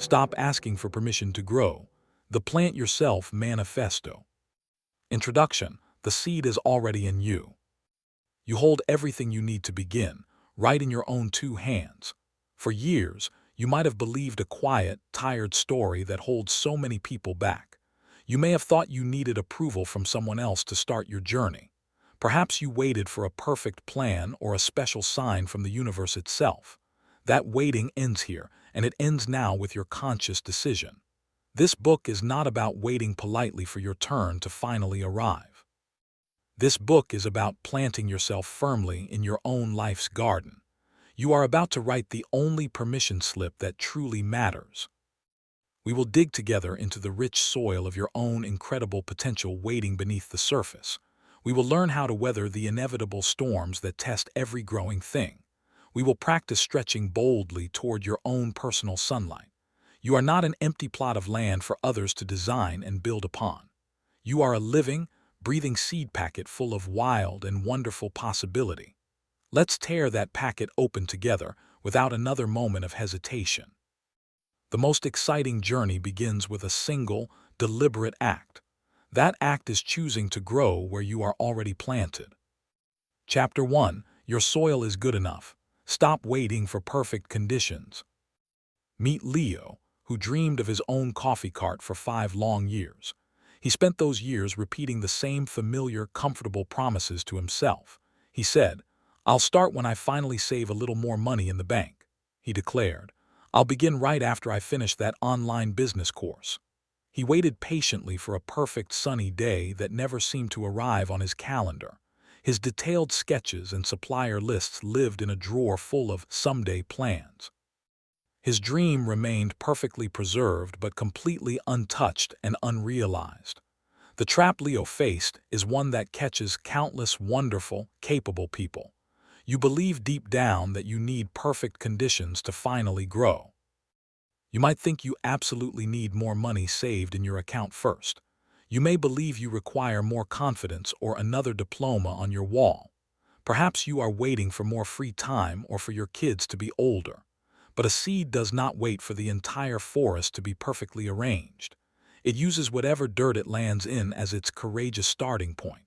Stop asking for permission to grow. The Plant Yourself Manifesto. Introduction. The seed is already in you. You hold everything you need to begin, right in your own two hands. For years, you might have believed a quiet, tired story that holds so many people back. You may have thought you needed approval from someone else to start your journey. Perhaps you waited for a perfect plan or a special sign from the universe itself. That waiting ends here, and it ends now with your conscious decision. This book is not about waiting politely for your turn to finally arrive. This book is about planting yourself firmly in your own life's garden. You are about to write the only permission slip that truly matters. We will dig together into the rich soil of your own incredible potential waiting beneath the surface. We will learn how to weather the inevitable storms that test every growing thing. We will practice stretching boldly toward your own personal sunlight. You are not an empty plot of land for others to design and build upon. You are a living, breathing seed packet full of wild and wonderful possibility. Let's tear that packet open together without another moment of hesitation. The most exciting journey begins with a single, deliberate act. That act is choosing to grow where you are already planted. Chapter 1. Your soil is good enough. Stop waiting for perfect conditions. Meet Leo, who dreamed of his own coffee cart for 5 long years. He spent those years repeating the same familiar, comfortable promises to himself. He said, "I'll start when I finally save a little more money in the bank," he declared. "I'll begin right after I finish that online business course." He waited patiently for a perfect sunny day that never seemed to arrive on his calendar. His detailed sketches and supplier lists lived in a drawer full of someday plans. His dream remained perfectly preserved but completely untouched and unrealized. The trap Leo faced is one that catches countless wonderful, capable people. You believe deep down that you need perfect conditions to finally grow. You might think you absolutely need more money saved in your account first. You may believe you require more confidence or another diploma on your wall. Perhaps you are waiting for more free time or for your kids to be older. But a seed does not wait for the entire forest to be perfectly arranged. It uses whatever dirt it lands in as its courageous starting point.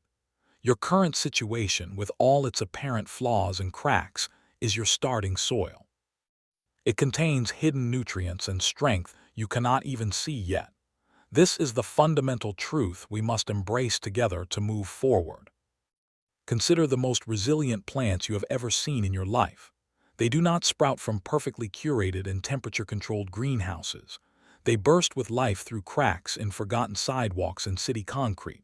Your current situation, with all its apparent flaws and cracks, is your starting soil. It contains hidden nutrients and strength you cannot even see yet. This is the fundamental truth we must embrace together to move forward. Consider the most resilient plants you have ever seen in your life. They do not sprout from perfectly curated and temperature-controlled greenhouses. They burst with life through cracks in forgotten sidewalks and city concrete.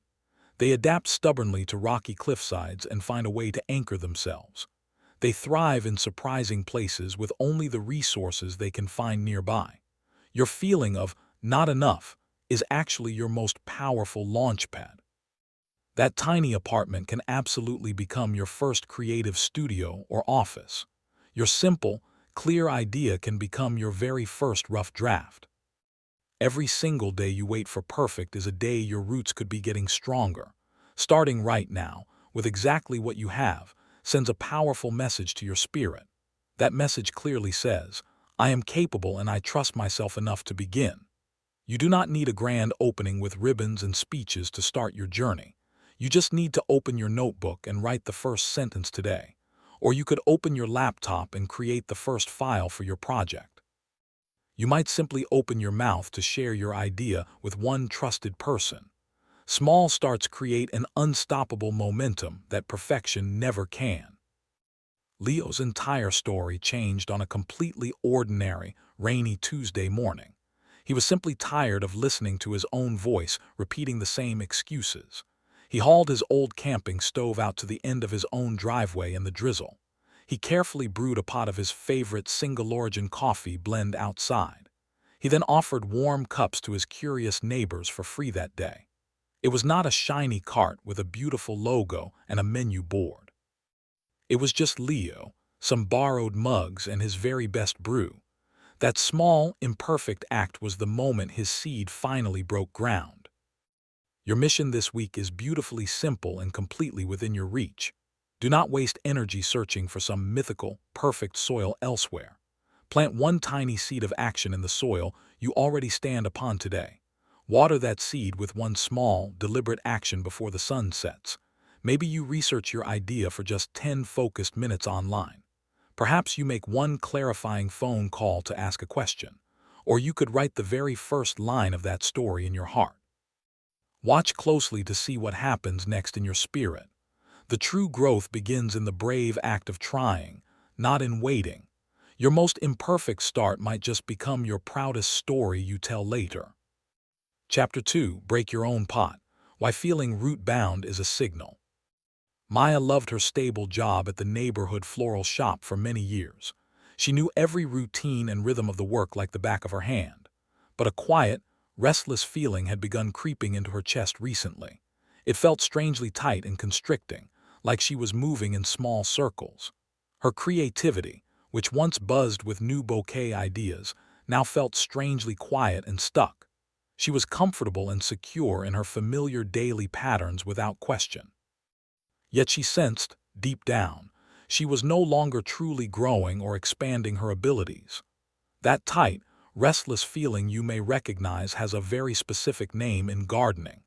They adapt stubbornly to rocky cliffsides and find a way to anchor themselves. They thrive in surprising places with only the resources they can find nearby. Your feeling of not enough is actually your most powerful launchpad. That tiny apartment can absolutely become your first creative studio or office. Your simple, clear idea can become your very first rough draft. Every single day you wait for perfect is a day your roots could be getting stronger. Starting right now, with exactly what you have, sends a powerful message to your spirit. That message clearly says, "I am capable and I trust myself enough to begin." You do not need a grand opening with ribbons and speeches to start your journey. You just need to open your notebook and write the first sentence today. Or you could open your laptop and create the first file for your project. You might simply open your mouth to share your idea with one trusted person. Small starts create an unstoppable momentum that perfection never can. Leo's entire story changed on a completely ordinary, rainy Tuesday morning. He was simply tired of listening to his own voice repeating the same excuses. He hauled his old camping stove out to the end of his own driveway in the drizzle. He carefully brewed a pot of his favorite single-origin coffee blend outside. He then offered warm cups to his curious neighbors for free that day. It was not a shiny cart with a beautiful logo and a menu board. It was just Leo, some borrowed mugs, and his very best brew. That small, imperfect act was the moment his seed finally broke ground. Your mission this week is beautifully simple and completely within your reach. Do not waste energy searching for some mythical, perfect soil elsewhere. Plant one tiny seed of action in the soil you already stand upon today. Water that seed with one small, deliberate action before the sun sets. Maybe you research your idea for just 10 focused minutes online. Perhaps you make one clarifying phone call to ask a question. Or you could write the very first line of that story in your heart. Watch closely to see what happens next in your spirit. The true growth begins in the brave act of trying, not in waiting. Your most imperfect start might just become your proudest story you tell later. Chapter 2. Break Your Own Pot. Why Feeling Root-Bound is a Signal. Maya loved her stable job at the neighborhood floral shop for many years. She knew every routine and rhythm of the work like the back of her hand. But a quiet, restless feeling had begun creeping into her chest recently. It felt strangely tight and constricting, like she was moving in small circles. Her creativity, which once buzzed with new bouquet ideas, now felt strangely quiet and stuck. She was comfortable and secure in her familiar daily patterns without question. Yet she sensed, deep down, she was no longer truly growing or expanding her abilities. That tight, restless feeling you may recognize has a very specific name in gardening.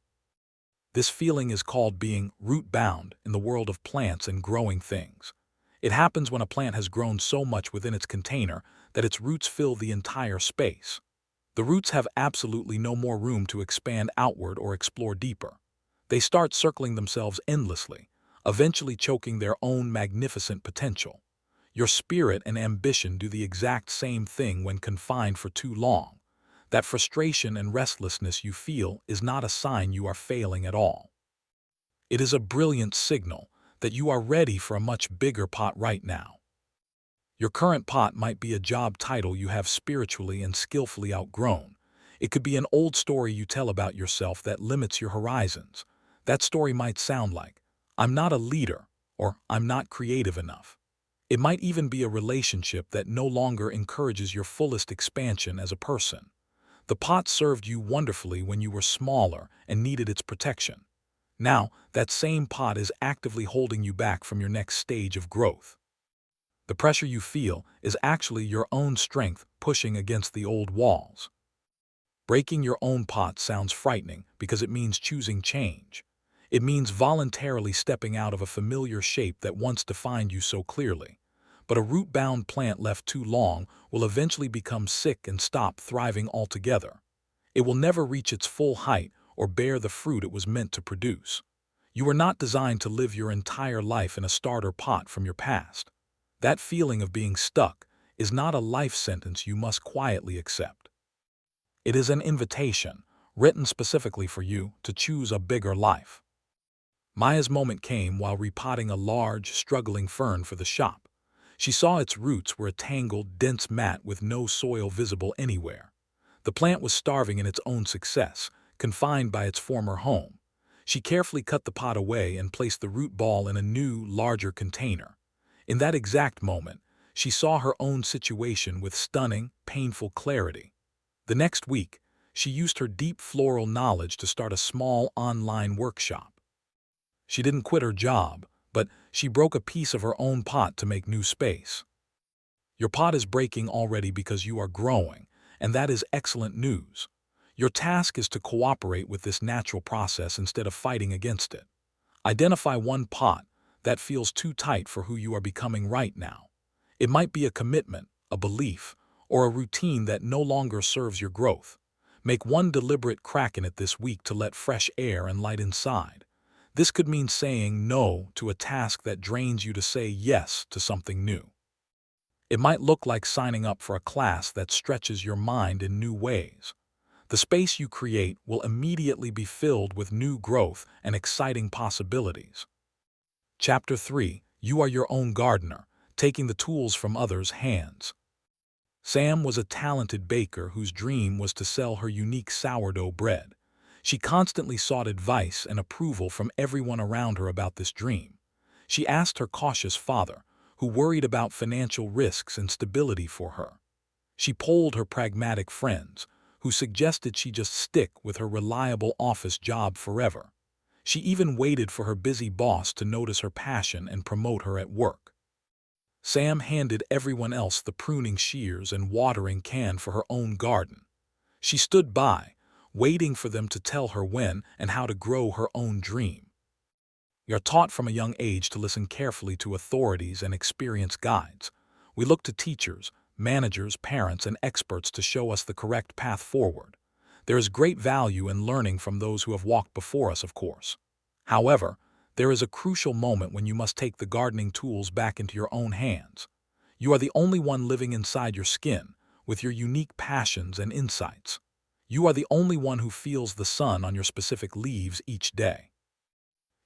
This feeling is called being root-bound in the world of plants and growing things. It happens when a plant has grown so much within its container that its roots fill the entire space. The roots have absolutely no more room to expand outward or explore deeper. They start circling themselves endlessly, eventually choking their own magnificent potential. Your spirit and ambition do the exact same thing when confined for too long. That frustration and restlessness you feel is not a sign you are failing at all. It is a brilliant signal that you are ready for a much bigger pot right now. Your current pot might be a job title you have spiritually and skillfully outgrown. It could be an old story you tell about yourself that limits your horizons. That story might sound like, "I'm not a leader," or "I'm not creative enough." It might even be a relationship that no longer encourages your fullest expansion as a person. The pot served you wonderfully when you were smaller and needed its protection. Now, that same pot is actively holding you back from your next stage of growth. The pressure you feel is actually your own strength pushing against the old walls. Breaking your own pot sounds frightening because it means choosing change. It means voluntarily stepping out of a familiar shape that once defined you so clearly. But a root-bound plant left too long will eventually become sick and stop thriving altogether. It will never reach its full height or bear the fruit it was meant to produce. You were not designed to live your entire life in a starter pot from your past. That feeling of being stuck is not a life sentence you must quietly accept. It is an invitation, written specifically for you, to choose a bigger life. Maya's moment came while repotting a large, struggling fern for the shop. She saw its roots were a tangled, dense mat with no soil visible anywhere. The plant was starving in its own success, confined by its former home. She carefully cut the pot away and placed the root ball in a new, larger container. In that exact moment, she saw her own situation with stunning, painful clarity. The next week, she used her deep floral knowledge to start a small online workshop. She didn't quit her job, but she broke a piece of her own pot to make new space. Your pot is breaking already because you are growing, and that is excellent news. Your task is to cooperate with this natural process instead of fighting against it. Identify one pot that feels too tight for who you are becoming right now. It might be a commitment, a belief, or a routine that no longer serves your growth. Make one deliberate crack in it this week to let fresh air and light inside. This could mean saying no to a task that drains you to say yes to something new. It might look like signing up for a class that stretches your mind in new ways. The space you create will immediately be filled with new growth and exciting possibilities. Chapter 3. You are your own gardener, taking the tools from others' hands. Sam was a talented baker whose dream was to sell her unique sourdough bread. She constantly sought advice and approval from everyone around her about this dream. She asked her cautious father, who worried about financial risks and stability for her. She polled her pragmatic friends, who suggested she just stick with her reliable office job forever. She even waited for her busy boss to notice her passion and promote her at work. Sam handed everyone else the pruning shears and watering can for her own garden. She stood by, waiting for them to tell her when and how to grow her own dream. We are taught from a young age to listen carefully to authorities and experienced guides. We look to teachers, managers, parents, and experts to show us the correct path forward. There is great value in learning from those who have walked before us, of course. However, there is a crucial moment when you must take the gardening tools back into your own hands. You are the only one living inside your skin, with your unique passions and insights. You are the only one who feels the sun on your specific leaves each day.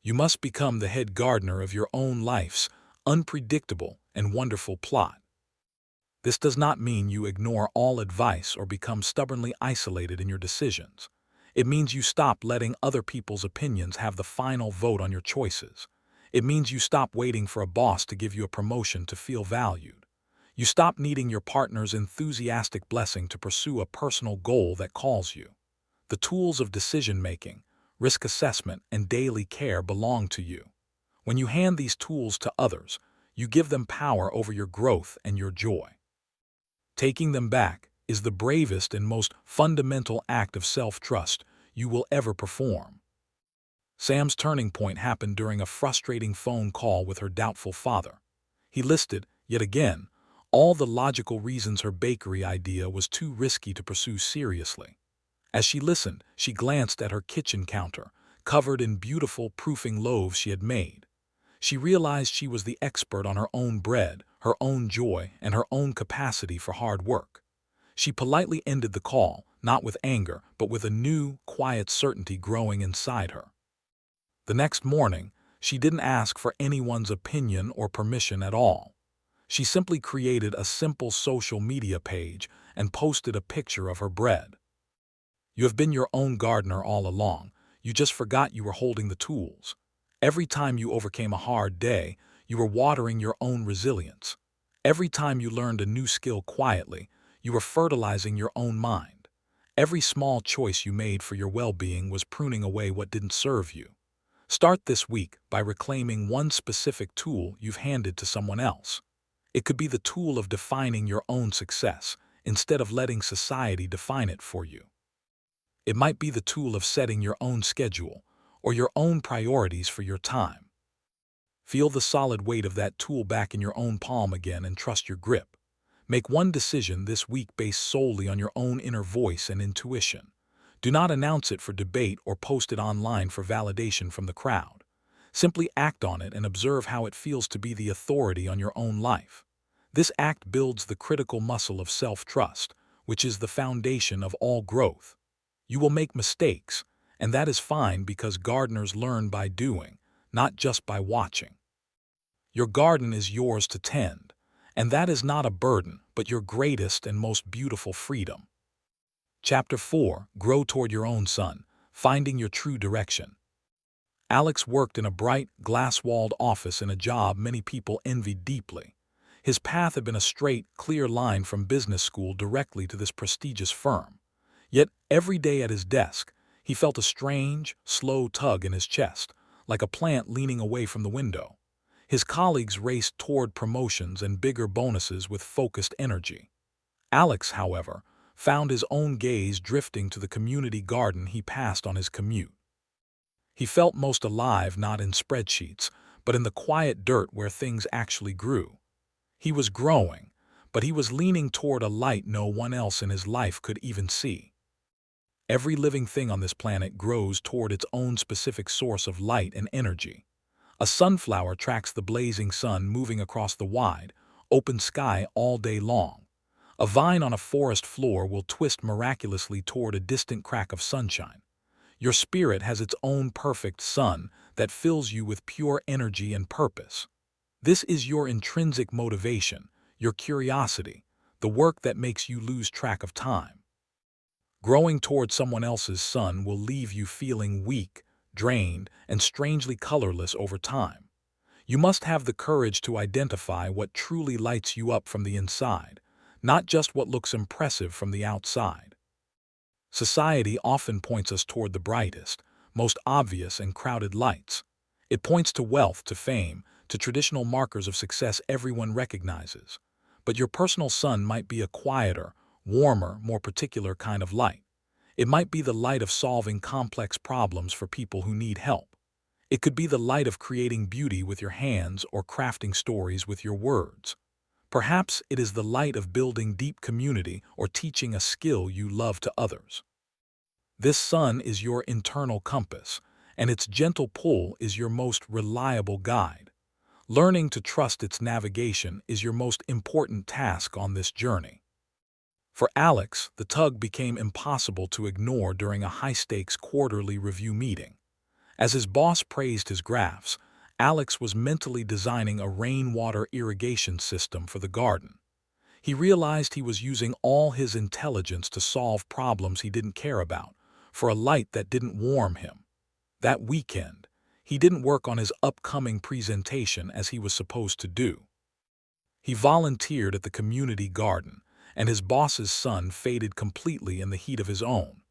You must become the head gardener of your own life's unpredictable and wonderful plot. This does not mean you ignore all advice or become stubbornly isolated in your decisions. It means you stop letting other people's opinions have the final vote on your choices. It means you stop waiting for a boss to give you a promotion to feel valued. You stop needing your partner's enthusiastic blessing to pursue a personal goal that calls you. The tools of decision-making, risk assessment, and daily care belong to you. When you hand these tools to others, you give them power over your growth and your joy. Taking them back is the bravest and most fundamental act of self-trust you will ever perform. Sam's turning point happened during a frustrating phone call with her doubtful father. He listed, yet again, all the logical reasons her bakery idea was too risky to pursue seriously. As she listened, she glanced at her kitchen counter, covered in beautiful proofing loaves she had made. She realized she was the expert on her own bread, her own joy, and her own capacity for hard work. She politely ended the call, not with anger, but with a new, quiet certainty growing inside her. The next morning, she didn't ask for anyone's opinion or permission at all. She simply created a simple social media page and posted a picture of her bread. You have been your own gardener all along. You just forgot you were holding the tools. Every time you overcame a hard day, you were watering your own resilience. Every time you learned a new skill quietly, you were fertilizing your own mind. Every small choice you made for your well-being was pruning away what didn't serve you. Start this week by reclaiming one specific tool you've handed to someone else. It could be the tool of defining your own success, instead of letting society define it for you. It might be the tool of setting your own schedule, or your own priorities for your time. Feel the solid weight of that tool back in your own palm again and trust your grip. Make one decision this week based solely on your own inner voice and intuition. Do not announce it for debate or post it online for validation from the crowd. Simply act on it and observe how it feels to be the authority on your own life. This act builds the critical muscle of self-trust, which is the foundation of all growth. You will make mistakes, and that is fine because gardeners learn by doing, not just by watching. Your garden is yours to tend, and that is not a burden, but your greatest and most beautiful freedom. Chapter 4: Grow Toward Your Own Sun, Finding Your True Direction. Alex worked in a bright, glass-walled office in a job many people envied deeply. His path had been a straight, clear line from business school directly to this prestigious firm. Yet, every day at his desk, he felt a strange, slow tug in his chest, like a plant leaning away from the window. His colleagues raced toward promotions and bigger bonuses with focused energy. Alex, however, found his own gaze drifting to the community garden he passed on his commute. He felt most alive not in spreadsheets, but in the quiet dirt where things actually grew. He was growing, but he was leaning toward a light no one else in his life could even see. Every living thing on this planet grows toward its own specific source of light and energy. A sunflower tracks the blazing sun moving across the wide, open sky all day long. A vine on a forest floor will twist miraculously toward a distant crack of sunshine. Your spirit has its own perfect sun that fills you with pure energy and purpose. This is your intrinsic motivation, your curiosity, the work that makes you lose track of time. Growing toward someone else's sun will leave you feeling weak, drained, and strangely colorless over time. You must have the courage to identify what truly lights you up from the inside, not just what looks impressive from the outside. Society often points us toward the brightest, most obvious and crowded lights. It points to wealth, to fame, to traditional markers of success everyone recognizes. But your personal sun might be a quieter, warmer, more particular kind of light. It might be the light of solving complex problems for people who need help. It could be the light of creating beauty with your hands or crafting stories with your words. Perhaps it is the light of building deep community or teaching a skill you love to others. This sun is your internal compass, and its gentle pull is your most reliable guide. Learning to trust its navigation is your most important task on this journey. For Alex, the tug became impossible to ignore during a high-stakes quarterly review meeting. As his boss praised his graphs, Alex was mentally designing a rainwater irrigation system for the garden. He realized he was using all his intelligence to solve problems he didn't care about, for a light that didn't warm him. That weekend, he didn't work on his upcoming presentation as he was supposed to do. He volunteered at the community garden, and his boss's son faded completely in the heat of his own.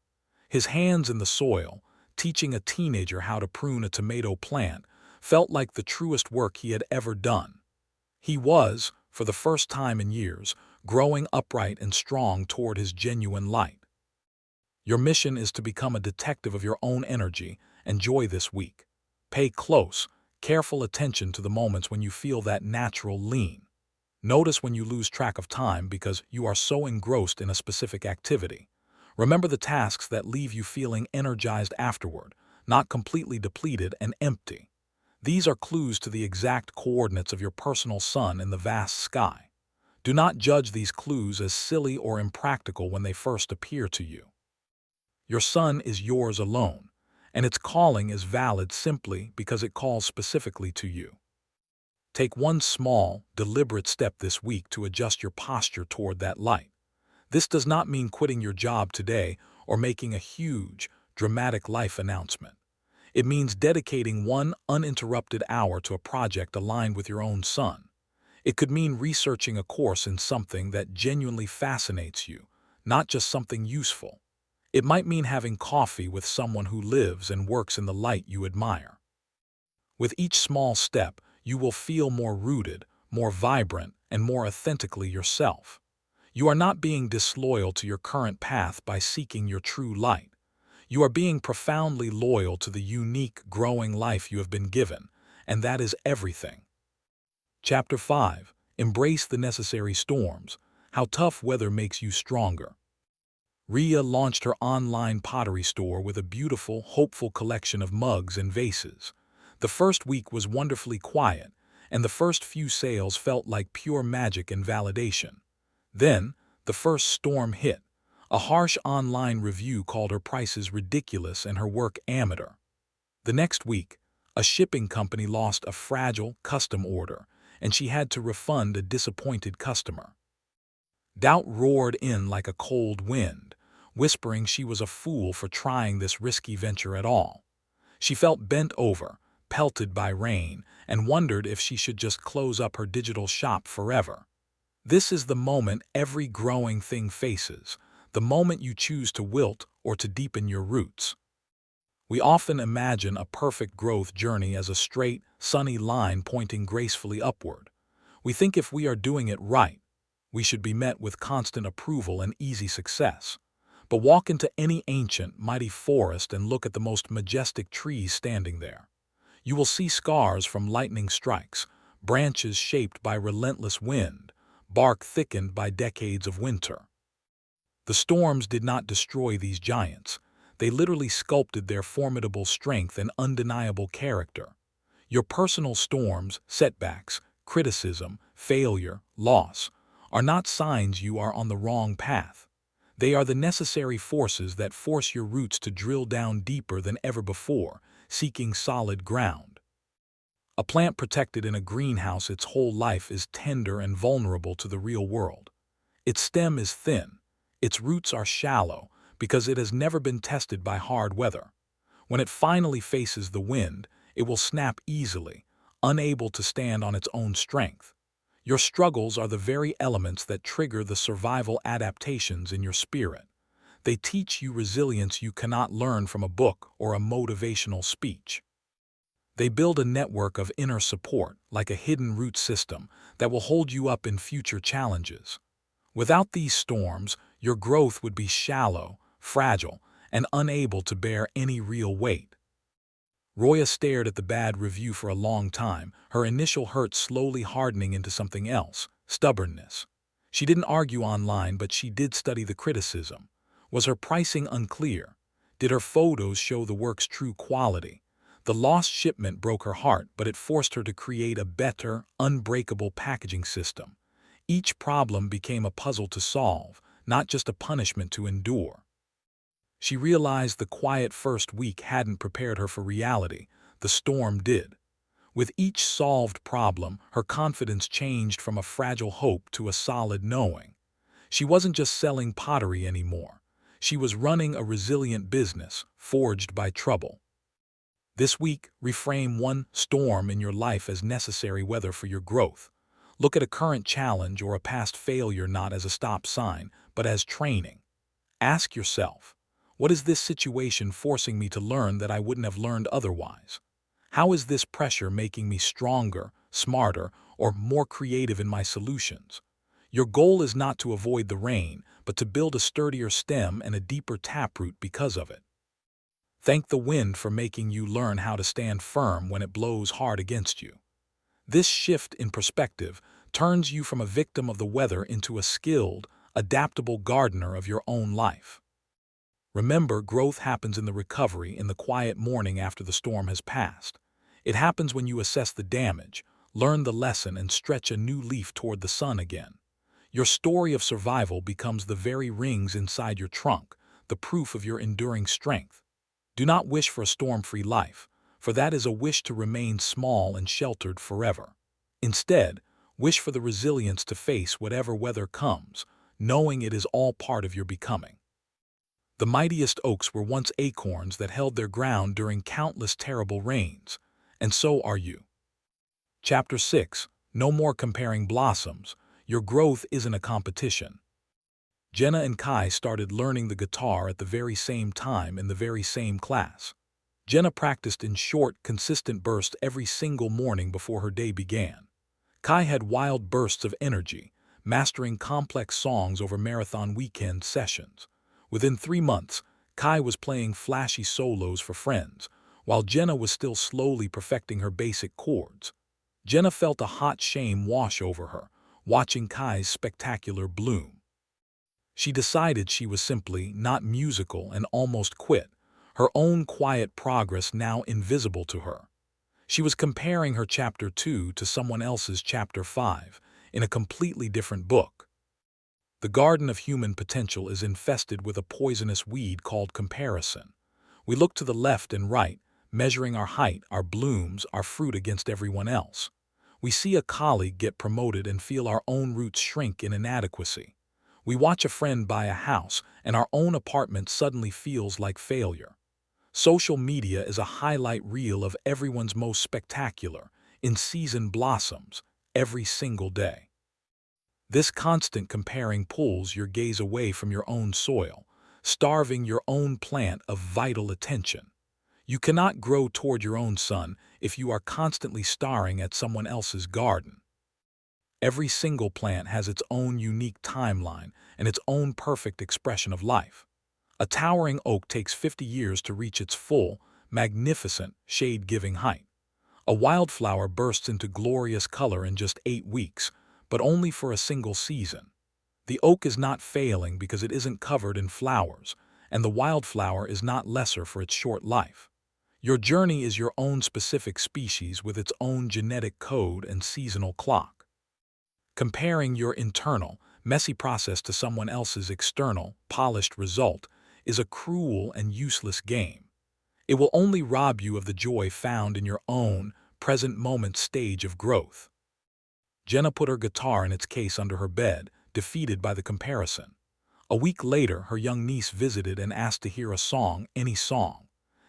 His hands in the soil, teaching a teenager how to prune a tomato plant, felt like the truest work he had ever done. He was, for the first time in years, growing upright and strong toward his genuine light. Your mission is to become a detective of your own energy. Enjoy this week. Pay close, careful attention to the moments when you feel that natural lean. Notice when you lose track of time because you are so engrossed in a specific activity. Remember the tasks that leave you feeling energized afterward, not completely depleted and empty. These are clues to the exact coordinates of your personal sun in the vast sky. Do not judge these clues as silly or impractical when they first appear to you. Your sun is yours alone, and its calling is valid simply because it calls specifically to you. Take one small, deliberate step this week to adjust your posture toward that light. This does not mean quitting your job today or making a huge, dramatic life announcement. It means dedicating one uninterrupted hour to a project aligned with your own sun. It could mean researching a course in something that genuinely fascinates you, not just something useful. It might mean having coffee with someone who lives and works in the light you admire. With each small step, you will feel more rooted, more vibrant, and more authentically yourself. You are not being disloyal to your current path by seeking your true light. You are being profoundly loyal to the unique, growing life you have been given, and that is everything. Chapter 5. Embrace the necessary storms. How tough weather makes you stronger. Ria launched her online pottery store with a beautiful, hopeful collection of mugs and vases. The first week was wonderfully quiet, and the first few sales felt like pure magic and validation. Then, the first storm hit. A harsh online review called her prices ridiculous and her work amateur. The next week, a shipping company lost a fragile custom order, and she had to refund a disappointed customer. Doubt roared in like a cold wind, whispering she was a fool for trying this risky venture at all. She felt bent over, pelted by rain, and wondered if she should just close up her digital shop forever. This is the moment every growing thing faces, the moment you choose to wilt or to deepen your roots. We often imagine a perfect growth journey as a straight, sunny line pointing gracefully upward. We think if we are doing it right, we should be met with constant approval and easy success. But walk into any ancient, mighty forest and look at the most majestic trees standing there. You will see scars from lightning strikes, branches shaped by relentless wind, bark thickened by decades of winter. The storms did not destroy these giants. They literally sculpted their formidable strength and undeniable character. Your personal storms, setbacks, criticism, failure, loss, are not signs you are on the wrong path. They are the necessary forces that force your roots to drill down deeper than ever before, seeking solid ground. A plant protected in a greenhouse its whole life is tender and vulnerable to the real world. Its stem is thin, its roots are shallow because it has never been tested by hard weather. When it finally faces the wind, it will snap easily, unable to stand on its own strength. Your struggles are the very elements that trigger the survival adaptations in your spirit. They teach you resilience you cannot learn from a book or a motivational speech. They build a network of inner support, like a hidden root system, that will hold you up in future challenges. Without these storms, your growth would be shallow, fragile, and unable to bear any real weight. Roya stared at the bad review for a long time, her initial hurt slowly hardening into something else: stubbornness. She didn't argue online, but she did study the criticism. Was her pricing unclear? Did her photos show the work's true quality? The lost shipment broke her heart, but it forced her to create a better, unbreakable packaging system. Each problem became a puzzle to solve, not just a punishment to endure. She realized the quiet first week hadn't prepared her for reality. The storm did. With each solved problem, her confidence changed from a fragile hope to a solid knowing. She wasn't just selling pottery anymore. She was running a resilient business, forged by trouble. This week, reframe one storm in your life as necessary weather for your growth. Look at a current challenge or a past failure not as a stop sign, but as training. Ask yourself, what is this situation forcing me to learn that I wouldn't have learned otherwise? How is this pressure making me stronger, smarter, or more creative in my solutions? Your goal is not to avoid the rain, but to build a sturdier stem and a deeper taproot because of it. Thank the wind for making you learn how to stand firm when it blows hard against you. This shift in perspective turns you from a victim of the weather into a skilled, adaptable gardener of your own life. Remember, growth happens in the recovery, in the quiet morning after the storm has passed. It happens when you assess the damage, learn the lesson, and stretch a new leaf toward the sun again. Your story of survival becomes the very rings inside your trunk, the proof of your enduring strength. Do not wish for a storm-free life, for that is a wish to remain small and sheltered forever. Instead, wish for the resilience to face whatever weather comes, knowing it is all part of your becoming. The mightiest oaks were once acorns that held their ground during countless terrible rains, and so are you. Chapter 6. No more comparing blossoms. Your growth isn't a competition. Jenna and Kai started learning the guitar at the very same time in the very same class. Jenna practiced in short, consistent bursts every single morning before her day began. Kai had wild bursts of energy, mastering complex songs over marathon weekend sessions. Within 3 months, Kai was playing flashy solos for friends, while Jenna was still slowly perfecting her basic chords. Jenna felt a hot shame wash over her, watching Kai's spectacular bloom. She decided she was simply not musical and almost quit, her own quiet progress now invisible to her. She was comparing her Chapter 2 to someone else's Chapter 5 in a completely different book. The garden of human potential is infested with a poisonous weed called comparison. We look to the left and right, measuring our height, our blooms, our fruit against everyone else. We see a colleague get promoted and feel our own roots shrink in inadequacy. We watch a friend buy a house, and our own apartment suddenly feels like failure. Social media is a highlight reel of everyone's most spectacular, in-season blossoms, every single day. This constant comparing pulls your gaze away from your own soil, starving your own plant of vital attention. You cannot grow toward your own sun if you are constantly staring at someone else's garden. Every single plant has its own unique timeline and its own perfect expression of life. A towering oak takes 50 years to reach its full, magnificent, shade-giving height. A wildflower bursts into glorious color in just 8 weeks, but only for a single season. The oak is not failing because it isn't covered in flowers, and the wildflower is not lesser for its short life. Your journey is your own specific species with its own genetic code and seasonal clock. Comparing your internal, messy process to someone else's external, polished result is a cruel and useless game. It will only rob you of the joy found in your own, present moment stage of growth. Jenna put her guitar in its case under her bed, defeated by the comparison. A week later, her young niece visited and asked to hear a song, any song.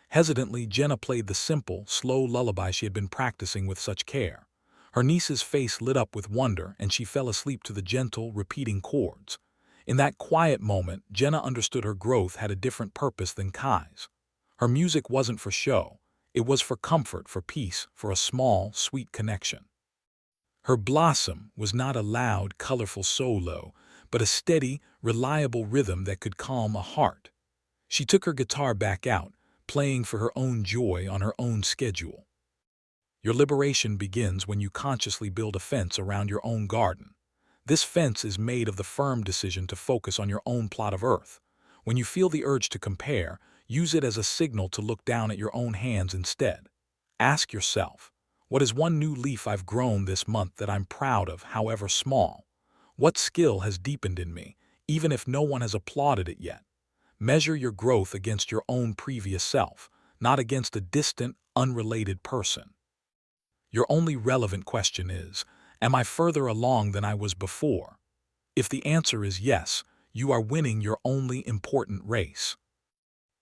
Hesitantly, Jenna played the simple, slow lullaby she had been practicing with such care. Her niece's face lit up with wonder, and she fell asleep to the gentle, repeating chords. In that quiet moment, Jenna understood her growth had a different purpose than Kai's. Her music wasn't for show. It was for comfort, for peace, for a small, sweet connection. Her blossom was not a loud, colorful solo, but a steady, reliable rhythm that could calm a heart. She took her guitar back out, playing for her own joy on her own schedule. Your liberation begins when you consciously build a fence around your own garden. This fence is made of the firm decision to focus on your own plot of earth. When you feel the urge to compare, use it as a signal to look down at your own hands instead. Ask yourself, what is one new leaf I've grown this month that I'm proud of, however small? What skill has deepened in me, even if no one has applauded it yet? Measure your growth against your own previous self, not against a distant, unrelated person. Your only relevant question is, am I further along than I was before? If the answer is yes, you are winning your only important race.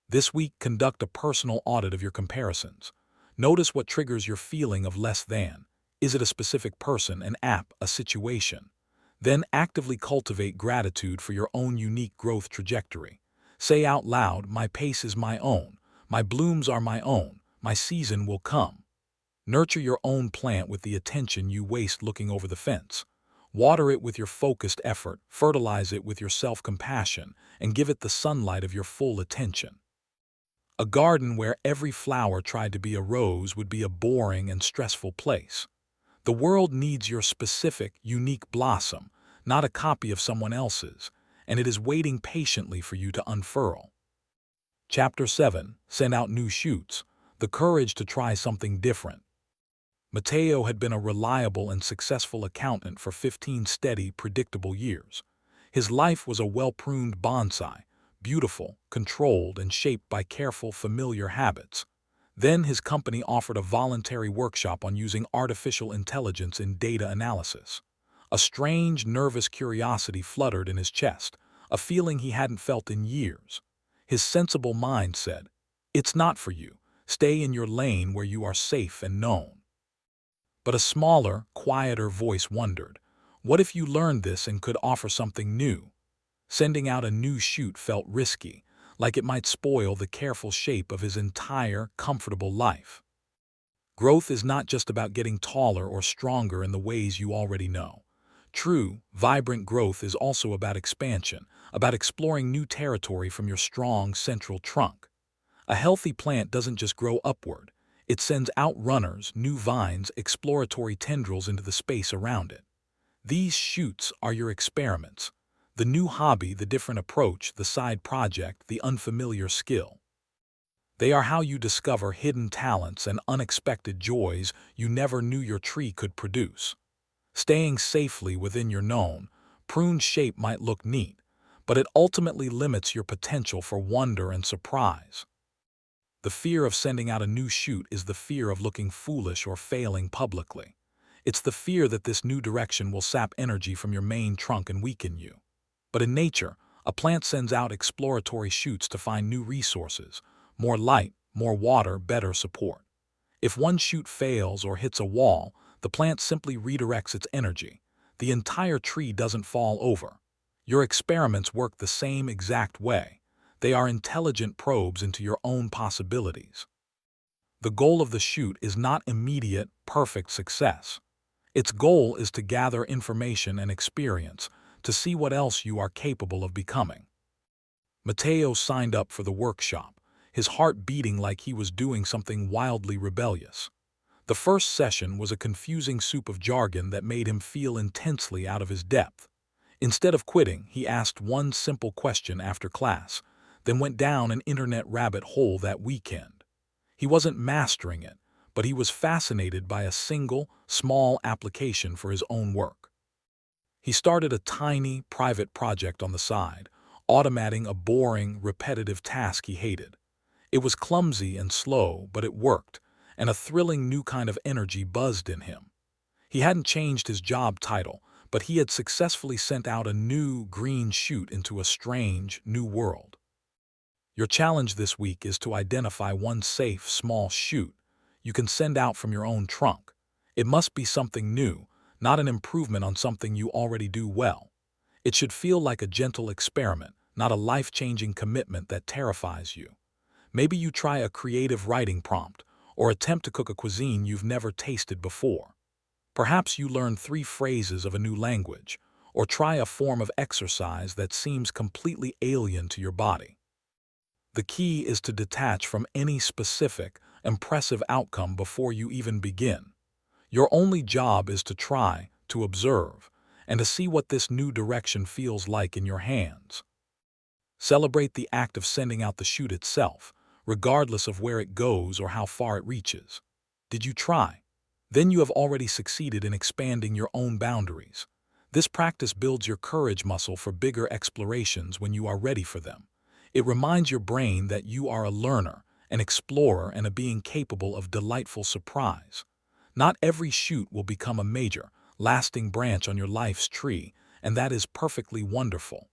This week, conduct a personal audit of your comparisons. Notice what triggers your feeling of less than. Is it a specific person, an app, a situation? Then actively cultivate gratitude for your own unique growth trajectory. Say out loud, my pace is my own, my blooms are my own, my season will come. Nurture your own plant with the attention you waste looking over the fence. Water it with your focused effort, fertilize it with your self-compassion, and give it the sunlight of your full attention. A garden where every flower tried to be a rose would be a boring and stressful place. The world needs your specific, unique blossom, not a copy of someone else's, and it is waiting patiently for you to unfurl. Chapter 7. Send out new shoots. The courage to try something different. Mateo had been a reliable and successful accountant for 15 steady, predictable years. His life was a well-pruned bonsai, beautiful, controlled, and shaped by careful, familiar habits. Then his company offered a voluntary workshop on using artificial intelligence in data analysis. A strange, nervous curiosity fluttered in his chest, a feeling he hadn't felt in years. His sensible mind said, "It's not for you. Stay in your lane where you are safe and known." But a smaller, quieter voice wondered, what if you learned this and could offer something new? Sending out a new shoot felt risky, like it might spoil the careful shape of his entire, comfortable life. Growth is not just about getting taller or stronger in the ways you already know. True, vibrant growth is also about expansion, about exploring new territory from your strong central trunk. A healthy plant doesn't just grow upward. It sends out runners, new vines, exploratory tendrils into the space around it. These shoots are your experiments. The new hobby, the different approach, the side project, the unfamiliar skill. They are how you discover hidden talents and unexpected joys you never knew your tree could produce. Staying safely within your known, pruned shape might look neat, but it ultimately limits your potential for wonder and surprise. The fear of sending out a new shoot is the fear of looking foolish or failing publicly. It's the fear that this new direction will sap energy from your main trunk and weaken you. But in nature, a plant sends out exploratory shoots to find new resources, more light, more water, better support. If one shoot fails or hits a wall, the plant simply redirects its energy. The entire tree doesn't fall over. Your experiments work the same exact way. They are intelligent probes into your own possibilities. The goal of the shoot is not immediate, perfect success. Its goal is to gather information and experience, to see what else you are capable of becoming. Mateo signed up for the workshop, his heart beating like he was doing something wildly rebellious. The first session was a confusing soup of jargon that made him feel intensely out of his depth. Instead of quitting, he asked one simple question after class, then went down an internet rabbit hole that weekend. He wasn't mastering it, but he was fascinated by a single, small application for his own work. He started a tiny, private project on the side, automating a boring, repetitive task he hated. It was clumsy and slow, but it worked, and a thrilling new kind of energy buzzed in him. He hadn't changed his job title, but he had successfully sent out a new, green shoot into a strange, new world. Your challenge this week is to identify one safe, small shoot you can send out from your own trunk. It must be something new, not an improvement on something you already do well. It should feel like a gentle experiment, not a life-changing commitment that terrifies you. Maybe you try a creative writing prompt, or attempt to cook a cuisine you've never tasted before. Perhaps you learn 3 phrases of a new language, or try a form of exercise that seems completely alien to your body. The key is to detach from any specific, impressive outcome before you even begin. Your only job is to try, to observe, and to see what this new direction feels like in your hands. Celebrate the act of sending out the shoot itself, regardless of where it goes or how far it reaches. Did you try? Then you have already succeeded in expanding your own boundaries. This practice builds your courage muscle for bigger explorations when you are ready for them. It reminds your brain that you are a learner, an explorer, and a being capable of delightful surprise. Not every shoot will become a major, lasting branch on your life's tree, and that is perfectly wonderful.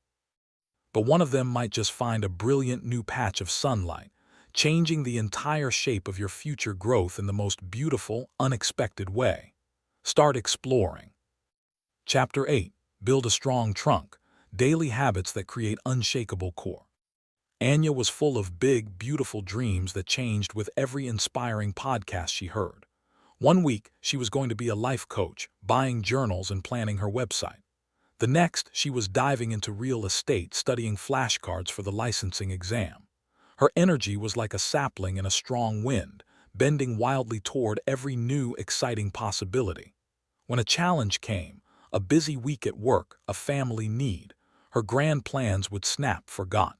But one of them might just find a brilliant new patch of sunlight, changing the entire shape of your future growth in the most beautiful, unexpected way. Start exploring. Chapter 8. Build a strong trunk. Daily habits that create unshakable core. Anya was full of big, beautiful dreams that changed with every inspiring podcast she heard. One week, she was going to be a life coach, buying journals and planning her website. The next, she was diving into real estate, studying flashcards for the licensing exam. Her energy was like a sapling in a strong wind, bending wildly toward every new, exciting possibility. When a challenge came, a busy week at work, a family need, her grand plans would snap forgotten.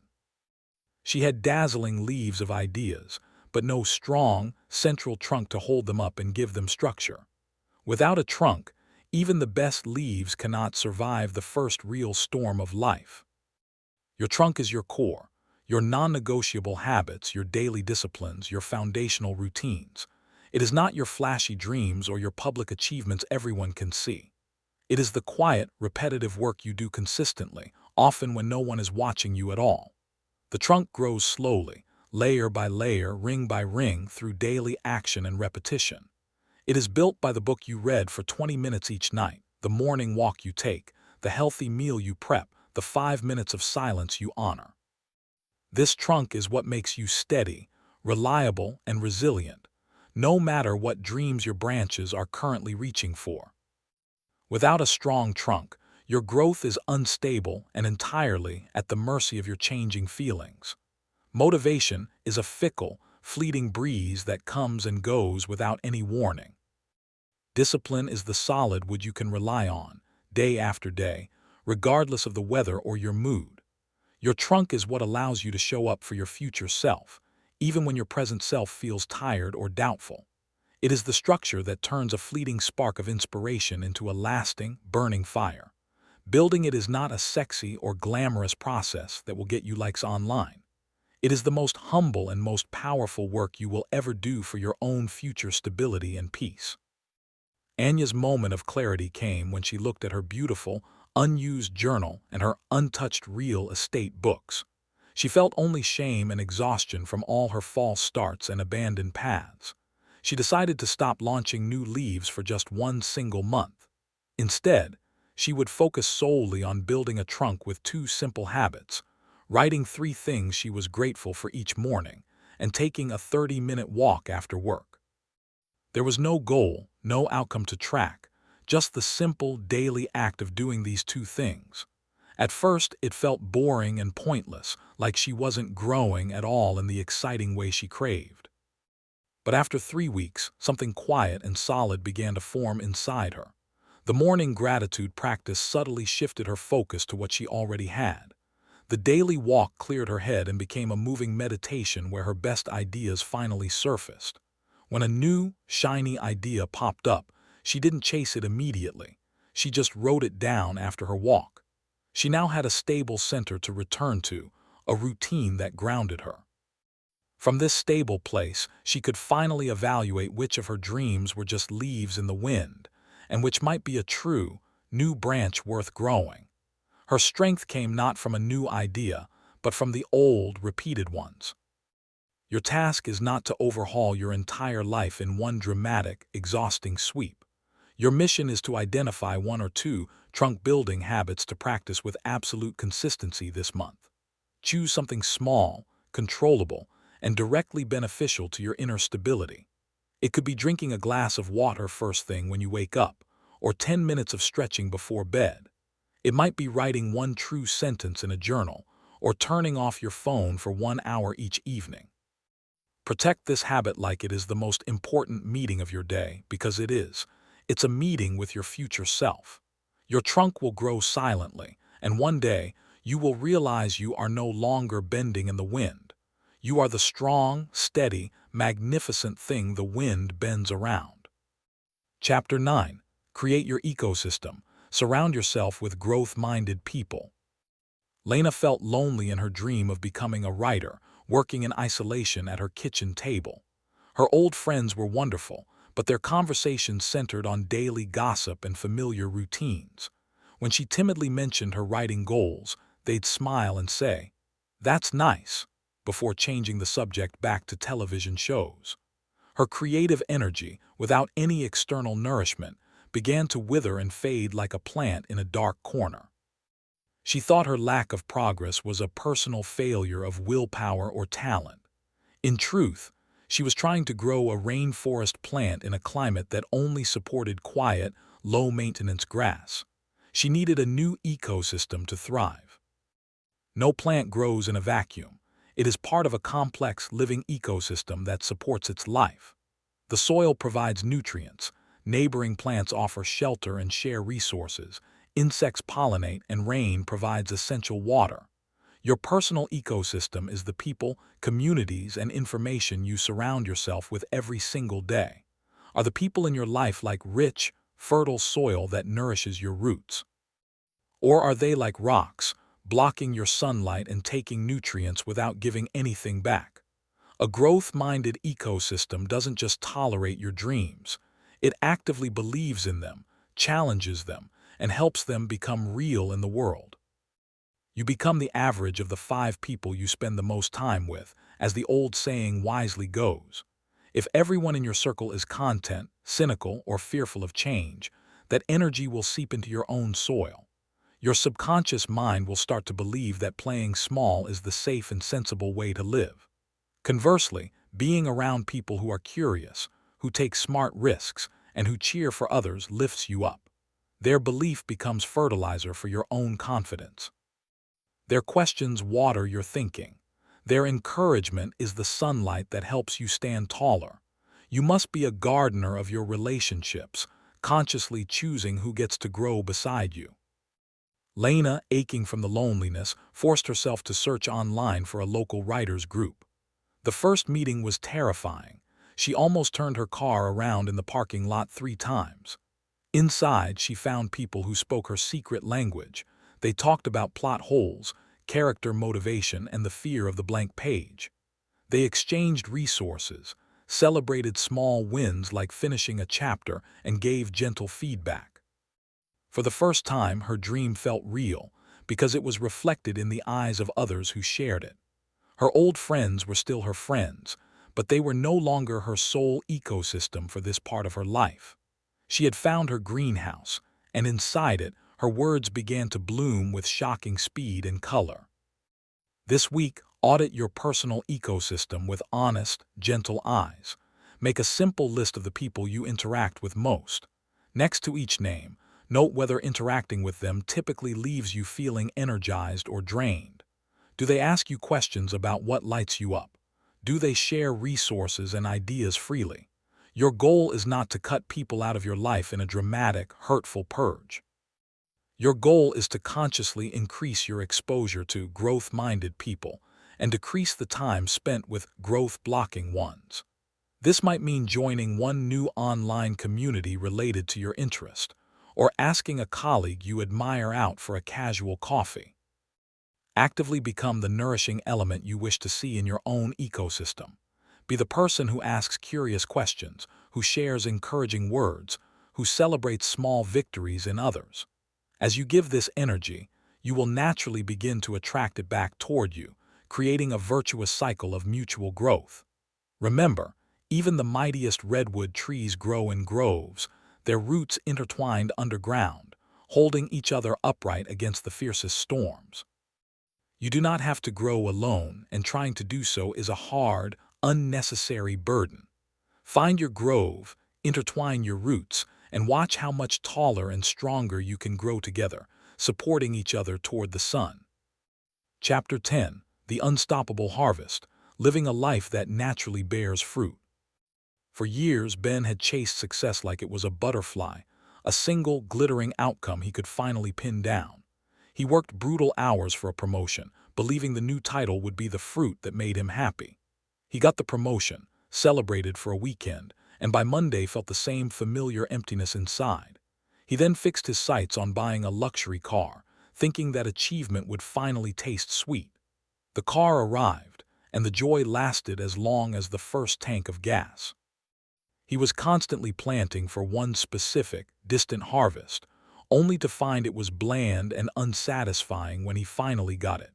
She had dazzling leaves of ideas, but no strong, central trunk to hold them up and give them structure. Without a trunk, even the best leaves cannot survive the first real storm of life. Your trunk is your core, your non-negotiable habits, your daily disciplines, your foundational routines. It is not your flashy dreams or your public achievements everyone can see. It is the quiet, repetitive work you do consistently, often when no one is watching you at all. The trunk grows slowly, layer by layer, ring by ring, through daily action and repetition. It is built by the book you read for 20 minutes each night, the morning walk you take, the healthy meal you prep, the 5 minutes of silence you honor. This trunk is what makes you steady, reliable, and resilient, no matter what dreams your branches are currently reaching for. Without a strong trunk, your growth is unstable and entirely at the mercy of your changing feelings. Motivation is a fickle, fleeting breeze that comes and goes without any warning. Discipline is the solid wood you can rely on, day after day, regardless of the weather or your mood. Your trunk is what allows you to show up for your future self, even when your present self feels tired or doubtful. It is the structure that turns a fleeting spark of inspiration into a lasting, burning fire. Building it is not a sexy or glamorous process that will get you likes online. It is the most humble and most powerful work you will ever do for your own future stability and peace. Anya's moment of clarity came when she looked at her beautiful, unused journal and her untouched real estate books. She felt only shame and exhaustion from all her false starts and abandoned paths. She decided to stop launching new leaves for just one single month. Instead, she would focus solely on building a trunk with 2 simple habits, writing 3 things she was grateful for each morning, and taking a 30-minute walk after work. There was no goal, no outcome to track, just the simple daily act of doing these 2 things. At first, it felt boring and pointless, like she wasn't growing at all in the exciting way she craved. But after 3 weeks, something quiet and solid began to form inside her. The morning gratitude practice subtly shifted her focus to what she already had. The daily walk cleared her head and became a moving meditation where her best ideas finally surfaced. When a new, shiny idea popped up, she didn't chase it immediately. She just wrote it down after her walk. She now had a stable center to return to, a routine that grounded her. From this stable place, she could finally evaluate which of her dreams were just leaves in the wind, and which might be a true, new branch worth growing. Her strength came not from a new idea, but from the old, repeated ones. Your task is not to overhaul your entire life in one dramatic, exhausting sweep. Your mission is to identify 1 or 2 trunk-building habits to practice with absolute consistency this month. Choose something small, controllable, and directly beneficial to your inner stability. It could be drinking a glass of water first thing when you wake up, or 10 minutes of stretching before bed. It might be writing one true sentence in a journal, or turning off your phone for 1 hour each evening. Protect this habit like it is the most important meeting of your day, because it is. It's a meeting with your future self. Your trunk will grow silently, and one day you will realize you are no longer bending in the wind. You are the strong, steady, magnificent thing the wind bends around. Chapter 9. Create your ecosystem. Surround yourself with growth-minded people. Lena felt lonely in her dream of becoming a writer, working in isolation at her kitchen table. Her old friends were wonderful, but their conversations centered on daily gossip and familiar routines. When she timidly mentioned her writing goals, they'd smile and say, "That's nice," before changing the subject back to television shows. Her creative energy, without any external nourishment, began to wither and fade like a plant in a dark corner. She thought her lack of progress was a personal failure of willpower or talent. In truth, she was trying to grow a rainforest plant in a climate that only supported quiet, low-maintenance grass. She needed a new ecosystem to thrive. No plant grows in a vacuum. It is part of a complex living ecosystem that supports its life. The soil provides nutrients, neighboring plants offer shelter and share resources, insects pollinate, and rain provides essential water. Your personal ecosystem is the people, communities, and information you surround yourself with every single day. Are the people in your life like rich, fertile soil that nourishes your roots? Or are they like rocks, blocking your sunlight and taking nutrients without giving anything back? A growth-minded ecosystem doesn't just tolerate your dreams. It actively believes in them, challenges them, and helps them become real in the world. You become the average of the 5 people you spend the most time with, as the old saying wisely goes. If everyone in your circle is content, cynical, or fearful of change, that energy will seep into your own soil. Your subconscious mind will start to believe that playing small is the safe and sensible way to live. Conversely, being around people who are curious, who take smart risks, and who cheer for others lifts you up. Their belief becomes fertilizer for your own confidence. Their questions water your thinking. Their encouragement is the sunlight that helps you stand taller. You must be a gardener of your relationships, consciously choosing who gets to grow beside you. Lena, aching from the loneliness, forced herself to search online for a local writers' group. The first meeting was terrifying. She almost turned her car around in the parking lot 3 times. Inside, she found people who spoke her secret language. They talked about plot holes, character motivation, and the fear of the blank page. They exchanged resources, celebrated small wins like finishing a chapter, and gave gentle feedback. For the first time, her dream felt real, because it was reflected in the eyes of others who shared it. Her old friends were still her friends, but they were no longer her sole ecosystem for this part of her life. She had found her greenhouse, and inside it, her words began to bloom with shocking speed and color. This week, audit your personal ecosystem with honest, gentle eyes. Make a simple list of the people you interact with most. Next to each name, note whether interacting with them typically leaves you feeling energized or drained. Do they ask you questions about what lights you up? Do they share resources and ideas freely? Your goal is not to cut people out of your life in a dramatic, hurtful purge. Your goal is to consciously increase your exposure to growth-minded people and decrease the time spent with growth-blocking ones. This might mean joining one new online community related to your interest, or asking a colleague you admire out for a casual coffee. Actively become the nourishing element you wish to see in your own ecosystem. Be the person who asks curious questions, who shares encouraging words, who celebrates small victories in others. As you give this energy, you will naturally begin to attract it back toward you, creating a virtuous cycle of mutual growth. Remember, even the mightiest redwood trees grow in groves, their roots intertwined underground, holding each other upright against the fiercest storms. You do not have to grow alone, and trying to do so is a hard, unnecessary burden. Find your grove, intertwine your roots, and watch how much taller and stronger you can grow together, supporting each other toward the sun. Chapter 10: The Unstoppable Harvest, Living a Life that Naturally Bears Fruit. For years, Ben had chased success like it was a butterfly, a single, glittering outcome he could finally pin down. He worked brutal hours for a promotion, believing the new title would be the fruit that made him happy. He got the promotion, celebrated for a weekend, and by Monday felt the same familiar emptiness inside. He then fixed his sights on buying a luxury car, thinking that achievement would finally taste sweet. The car arrived, and the joy lasted as long as the first tank of gas. He was constantly planting for one specific, distant harvest, only to find it was bland and unsatisfying when he finally got it.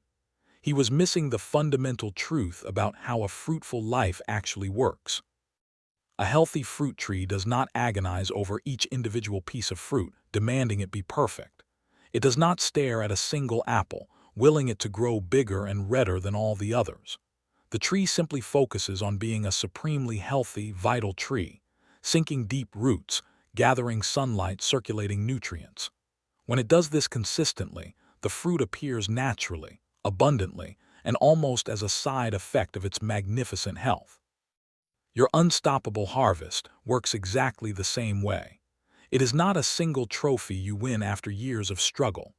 He was missing the fundamental truth about how a fruitful life actually works. A healthy fruit tree does not agonize over each individual piece of fruit, demanding it be perfect. It does not stare at a single apple, willing it to grow bigger and redder than all the others. The tree simply focuses on being a supremely healthy, vital tree, sinking deep roots, gathering sunlight, circulating nutrients. When it does this consistently, the fruit appears naturally, abundantly, and almost as a side effect of its magnificent health. Your unstoppable harvest works exactly the same way. It is not a single trophy you win after years of struggle.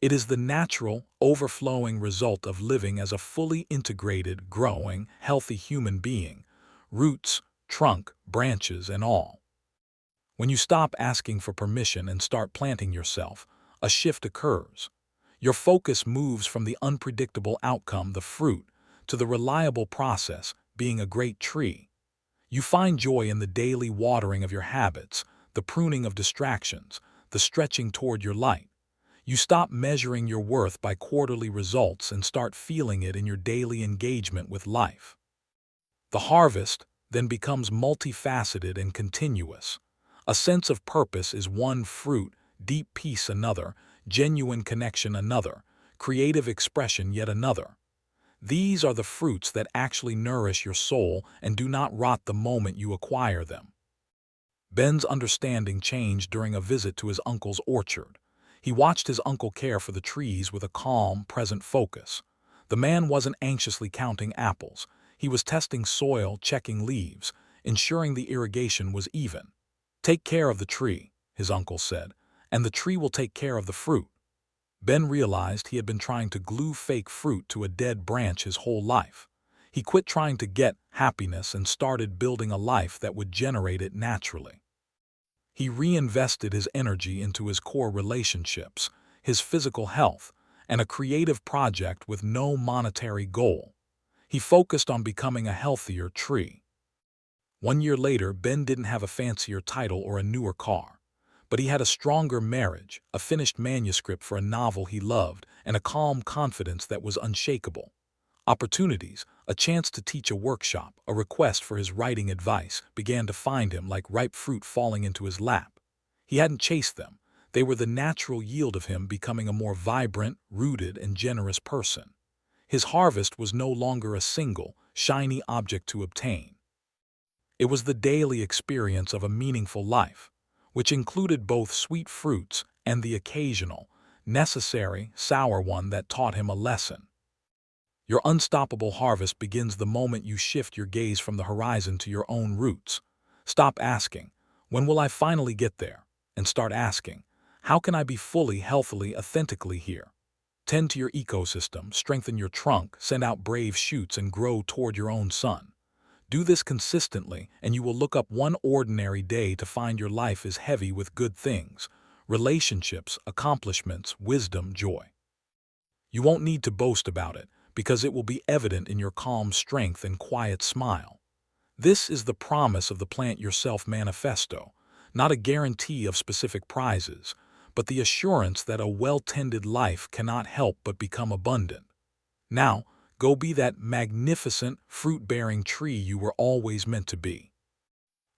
It is the natural, overflowing result of living as a fully integrated, growing, healthy human being, roots, trunk, branches, and all. When you stop asking for permission and start planting yourself, a shift occurs. Your focus moves from the unpredictable outcome, the fruit, to the reliable process, being a great tree. You find joy in the daily watering of your habits, the pruning of distractions, the stretching toward your light. You stop measuring your worth by quarterly results and start feeling it in your daily engagement with life. The harvest then becomes multifaceted and continuous. A sense of purpose is one fruit, deep peace another, genuine connection another, creative expression yet another. These are the fruits that actually nourish your soul and do not rot the moment you acquire them. Ben's understanding changed during a visit to his uncle's orchard. He watched his uncle care for the trees with a calm, present focus. The man wasn't anxiously counting apples. He was testing soil, checking leaves, ensuring the irrigation was even. "Take care of the tree," his uncle said, "and the tree will take care of the fruit." Ben realized he had been trying to glue fake fruit to a dead branch his whole life. He quit trying to get happiness and started building a life that would generate it naturally. He reinvested his energy into his core relationships, his physical health, and a creative project with no monetary goal. He focused on becoming a healthier tree. 1 year later, Ben didn't have a fancier title or a newer car. But he had a stronger marriage, a finished manuscript for a novel he loved, and a calm confidence that was unshakable. Opportunities, a chance to teach a workshop, a request for his writing advice, began to find him like ripe fruit falling into his lap. He hadn't chased them. They were the natural yield of him becoming a more vibrant, rooted, and generous person. His harvest was no longer a single, shiny object to obtain. It was the daily experience of a meaningful life, which included both sweet fruits and the occasional, necessary, sour one that taught him a lesson. Your unstoppable harvest begins the moment you shift your gaze from the horizon to your own roots. Stop asking, "When will I finally get there?" and start asking, "How can I be fully, healthily, authentically here?" Tend to your ecosystem, strengthen your trunk, send out brave shoots, and grow toward your own sun. Do this consistently, and you will look up one ordinary day to find your life is heavy with good things, relationships, accomplishments, wisdom, joy. You won't need to boast about it, because it will be evident in your calm strength and quiet smile. This is the promise of the Plant Yourself Manifesto, not a guarantee of specific prizes, but the assurance that a well-tended life cannot help but become abundant. Now, go be that magnificent, fruit-bearing tree you were always meant to be.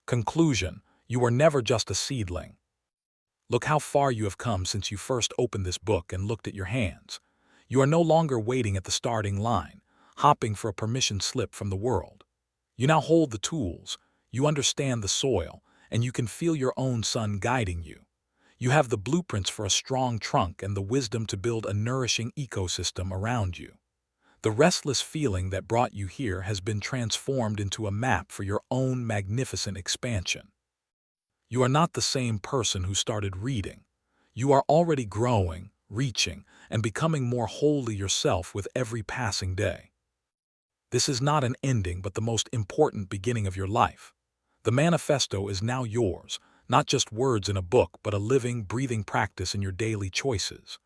Conclusion: you are never just a seedling. Look how far you have come since you first opened this book and looked at your hands. You are no longer waiting at the starting line, hopping for a permission slip from the world. You now hold the tools. You understand the soil, and you can feel your own sun guiding you. You have the blueprints for a strong trunk and the wisdom to build a nourishing ecosystem around you. The restless feeling that brought you here has been transformed into a map for your own magnificent expansion. You are not the same person who started reading. You are already growing, reaching, and becoming more wholly yourself with every passing day. This is not an ending, but the most important beginning of your life. The manifesto is now yours, not just words in a book, but a living, breathing practice in your daily choices.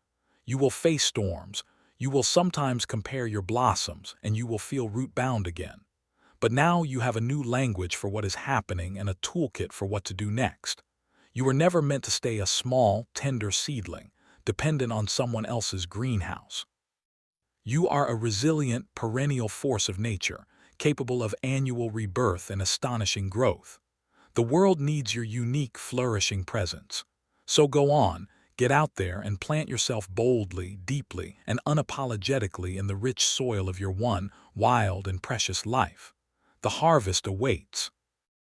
You will face storms, you will sometimes compare your blossoms, and you will feel root-bound again. But now you have a new language for what is happening and a toolkit for what to do next. You were never meant to stay a small, tender seedling, dependent on someone else's greenhouse. You are a resilient, perennial force of nature, capable of annual rebirth and astonishing growth. The world needs your unique, flourishing presence. So go on, get out there and plant yourself boldly, deeply, and unapologetically in the rich soil of your one wild and precious life. The harvest awaits.